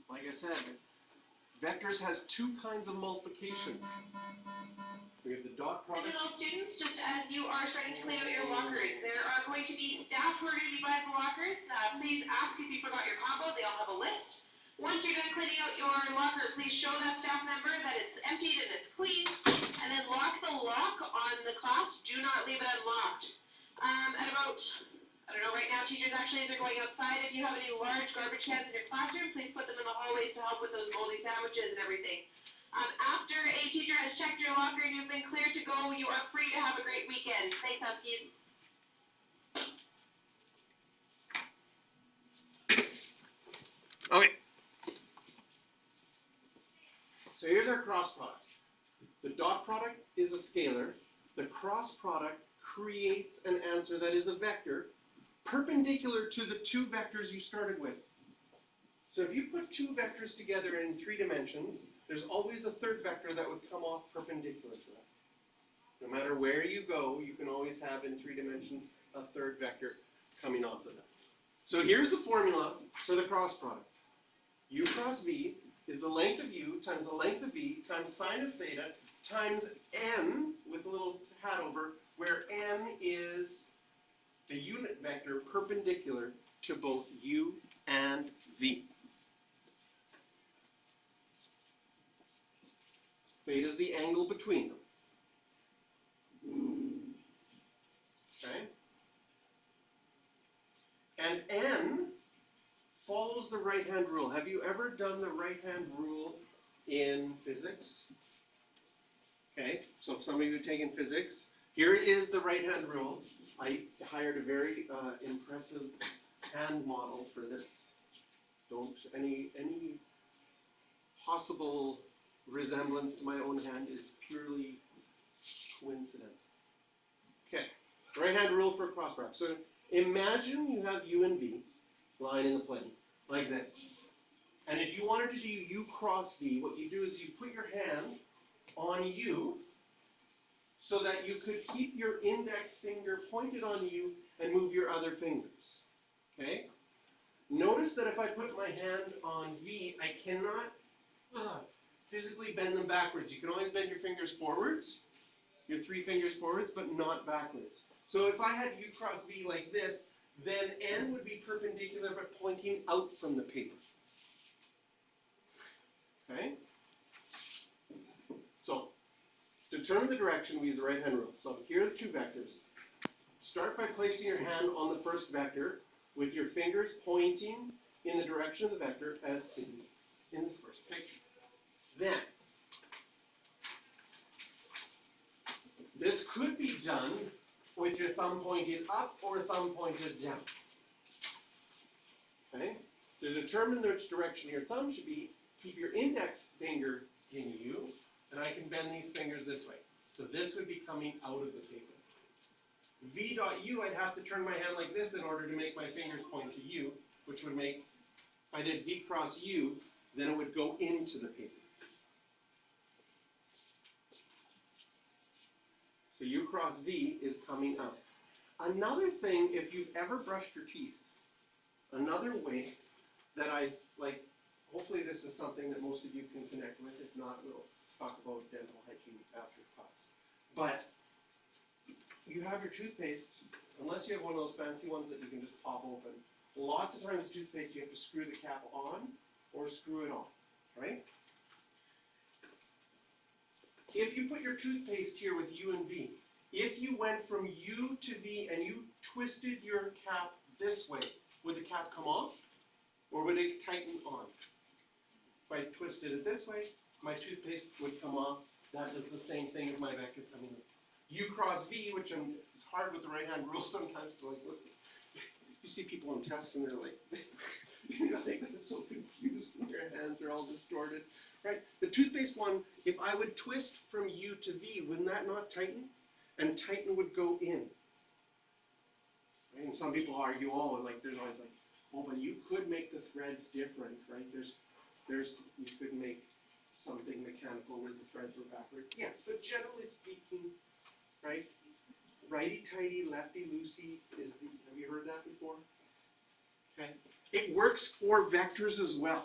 like I said, vectors has two kinds of multiplication. We have the dot product. Additional students, just as you are starting to clean out your lockers, there are going to be staff who are going to be by the lockers. Please ask if you forgot your combo. They all have a list. Once you're done cleaning out your locker, please show that staff member that it's emptied and it's clean, and then lock the lock on the class. Do not leave it unlocked. At about, I don't know, right now teachers actually as they're going outside, if you have any large garbage cans in your classroom, please put them in the hallways to help with those moldy sandwiches and everything. After a teacher has checked your locker and you've been cleared to go, you are free to have a great weekend. Thanks, Huskies. Okay. So here's our cross product. The dot product is a scalar. The cross product creates an answer that is a vector perpendicular to the two vectors you started with. So if you put two vectors together in 3 dimensions, there's always a third vector that would come off perpendicular to that. No matter where you go, you can always have in 3 dimensions a third vector coming off of that. So here's the formula for the cross product. U cross V is the length of U times the length of V times sine of theta times n with a little hat over, where n is the unit vector perpendicular to both U and V. Theta is the angle between them. Okay? And n follows the right-hand rule. Have you ever done the right-hand rule in physics? Okay, so if some of you have taken physics, here is the right-hand rule. I hired a very impressive hand model for this. Don't, any possible resemblance to my own hand is purely coincident. Okay, right-hand rule for cross product. So imagine you have U and V lying in the plane, like this. And if you wanted to do U cross V, what you do is you put your hand on U so that you could keep your index finger pointed on U and move your other fingers. Okay? Notice that if I put my hand on V, I cannot physically bend them backwards. You can always bend your fingers forwards, your 3 fingers forwards, but not backwards. So if I had U cross V like this, then n would be perpendicular but pointing out from the paper. Okay? So, to determine the direction, we use the right-hand rule. So here are the 2 vectors. Start by placing your hand on the first vector with your fingers pointing in the direction of the vector as seen in this first picture. Then, this could be done with your thumb pointed up or thumb pointed down. Okay? To determine which direction your thumb should be, keep your index finger in U, and I can bend these fingers this way. So this would be coming out of the paper. V dot U, I'd have to turn my hand like this in order to make my fingers point to U, which would make, if I did V cross U, then it would go into the paper. So U cross V is coming out. Another thing, if you've ever brushed your teeth, another way that I, like, hopefully this is something that most of you can connect with. If not, we'll talk about dental hygiene after class. But you have your toothpaste, unless you have one of those fancy ones that you can just pop open. Lots of times toothpaste, you have to screw the cap on or screw it off, right? If you put your toothpaste here with U and V, if you went from U to V and you twisted your cap this way, would the cap come off or would it tighten on? If I twisted it this way, my toothpaste would come off. That is the same thing as my vector coming in. U cross V, which is hard with the right-hand rule sometimes to like look. You see people on tests and they're like, they get so confused when their hands are all distorted, right? The toothpaste one, if I would twist from U to V, wouldn't that not tighten? And tighten would go in. Right? And some people argue, oh, like there's always like, oh, but you could make the threads different, right? You could make something mechanical where the threads were backward. Yes, but generally speaking, right? Righty-tighty, lefty-loosey is the, have you heard that before? Okay. It works for vectors as well.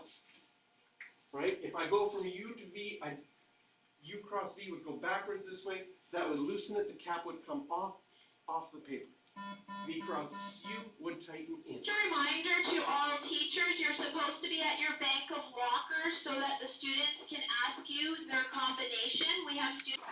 right? If I go from U to V, U cross V would go backwards this way, that would loosen it, the cap would come off the paper. V cross U would tighten in. Just a reminder to all teachers, you're supposed to be at your bank of lockers so that the students can ask you their combination. We have students